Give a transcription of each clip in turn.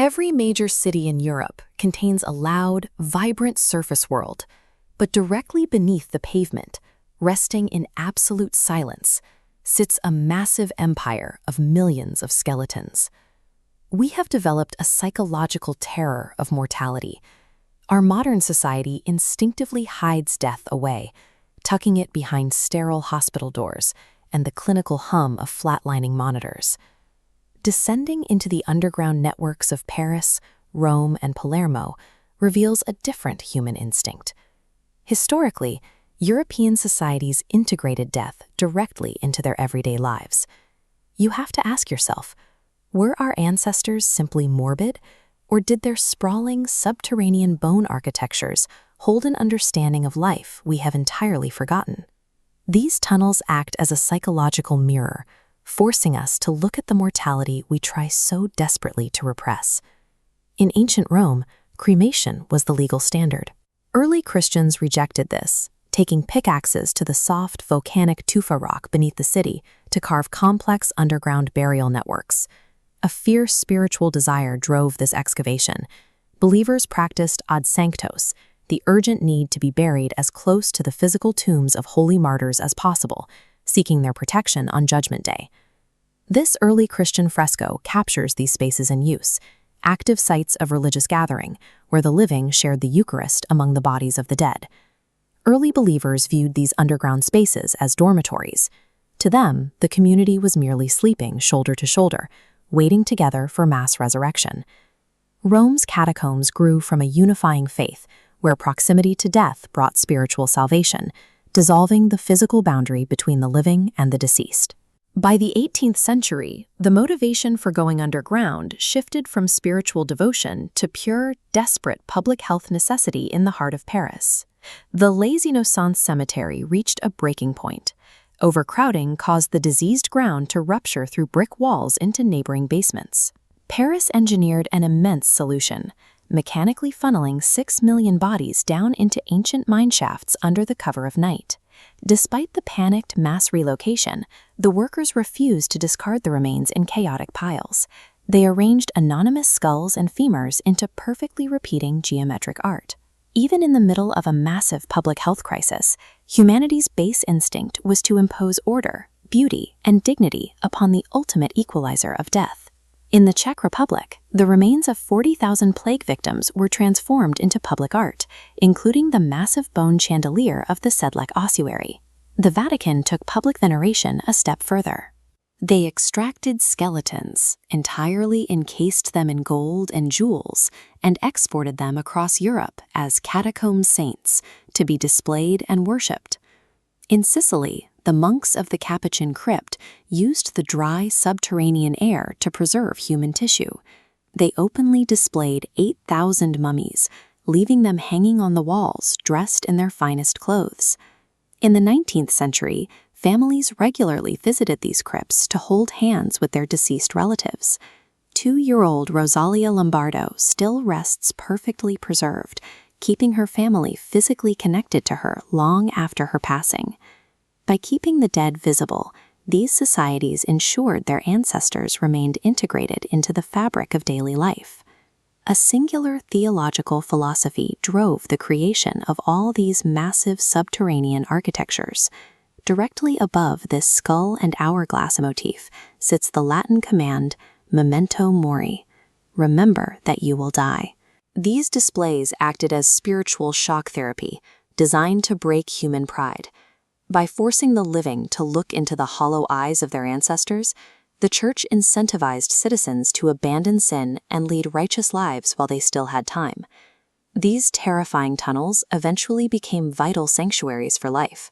Every major city in Europe contains a loud, vibrant surface world, but directly beneath the pavement, resting in absolute silence, sits a massive empire of millions of skeletons. We have developed a psychological terror of mortality. Our modern society instinctively hides death away, tucking it behind sterile hospital doors and the clinical hum of flatlining monitors. Descending into the underground networks of Paris, Rome, and Palermo reveals a different human instinct. Historically, European societies integrated death directly into their everyday lives. You have to ask yourself, were our ancestors simply morbid, or did their sprawling subterranean bone architectures hold an understanding of life we have entirely forgotten? These tunnels act as a psychological mirror, forcing us to look at the mortality we try so desperately to repress. In ancient Rome, cremation was the legal standard. Early Christians rejected this, taking pickaxes to the soft, volcanic tufa rock beneath the city to carve complex underground burial networks. A fierce spiritual desire drove this excavation. Believers practiced ad sanctos, the urgent need to be buried as close to the physical tombs of holy martyrs as possible, seeking their protection on Judgment Day. This early Christian fresco captures these spaces in use, active sites of religious gathering, where the living shared the Eucharist among the bodies of the dead. Early believers viewed these underground spaces as dormitories. To them, the community was merely sleeping shoulder to shoulder, waiting together for mass resurrection. Rome's catacombs grew from a unifying faith, where proximity to death brought spiritual salvation, dissolving the physical boundary between the living and the deceased. By the 18th century, the motivation for going underground shifted from spiritual devotion to pure, desperate public health necessity in the heart of Paris. The Les Innocents cemetery reached a breaking point. Overcrowding caused the diseased ground to rupture through brick walls into neighboring basements. Paris engineered an immense solution, mechanically funneling 6 million bodies down into ancient mine shafts under the cover of night. Despite the panicked mass relocation, the workers refused to discard the remains in chaotic piles. They arranged anonymous skulls and femurs into perfectly repeating geometric art. Even in the middle of a massive public health crisis, humanity's base instinct was to impose order, beauty, and dignity upon the ultimate equalizer of death. In the Czech Republic, the remains of 40,000 plague victims were transformed into public art, including the massive bone chandelier of the Sedlec ossuary. The Vatican took public veneration a step further. They extracted skeletons, entirely encased them in gold and jewels, and exported them across Europe as catacomb saints to be displayed and worshipped. In Sicily, the monks of the Capuchin crypt used the dry subterranean air to preserve human tissue. They openly displayed 8,000 mummies, leaving them hanging on the walls dressed in their finest clothes. In the 19th century, families regularly visited these crypts to hold hands with their deceased relatives. 2-year-old Rosalia Lombardo still rests perfectly preserved, keeping her family physically connected to her long after her passing. By keeping the dead visible, these societies ensured their ancestors remained integrated into the fabric of daily life. A singular theological philosophy drove the creation of all these massive subterranean architectures. Directly above this skull and hourglass motif sits the Latin command, memento mori, remember that you will die. These displays acted as spiritual shock therapy, designed to break human pride. By forcing the living to look into the hollow eyes of their ancestors, the Church incentivized citizens to abandon sin and lead righteous lives while they still had time. These terrifying tunnels eventually became vital sanctuaries for life.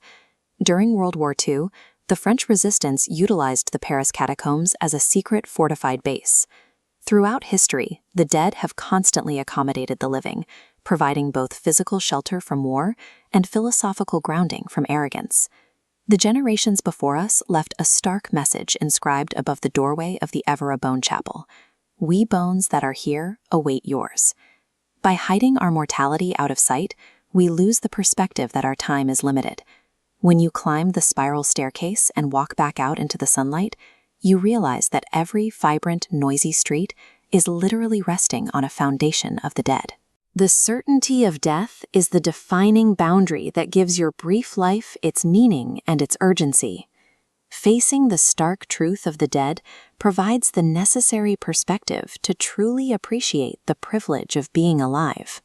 During World War II, the French resistance utilized the Paris catacombs as a secret fortified base. Throughout history, the dead have constantly accommodated the living, providing both physical shelter from war and philosophical grounding from arrogance. The generations before us left a stark message inscribed above the doorway of the Evora Bone Chapel. We bones that are here await yours. By hiding our mortality out of sight, we lose the perspective that our time is limited. When you climb the spiral staircase and walk back out into the sunlight, you realize that every vibrant, noisy street is literally resting on a foundation of the dead. The certainty of death is the defining boundary that gives your brief life its meaning and its urgency. Facing the stark truth of the dead provides the necessary perspective to truly appreciate the privilege of being alive.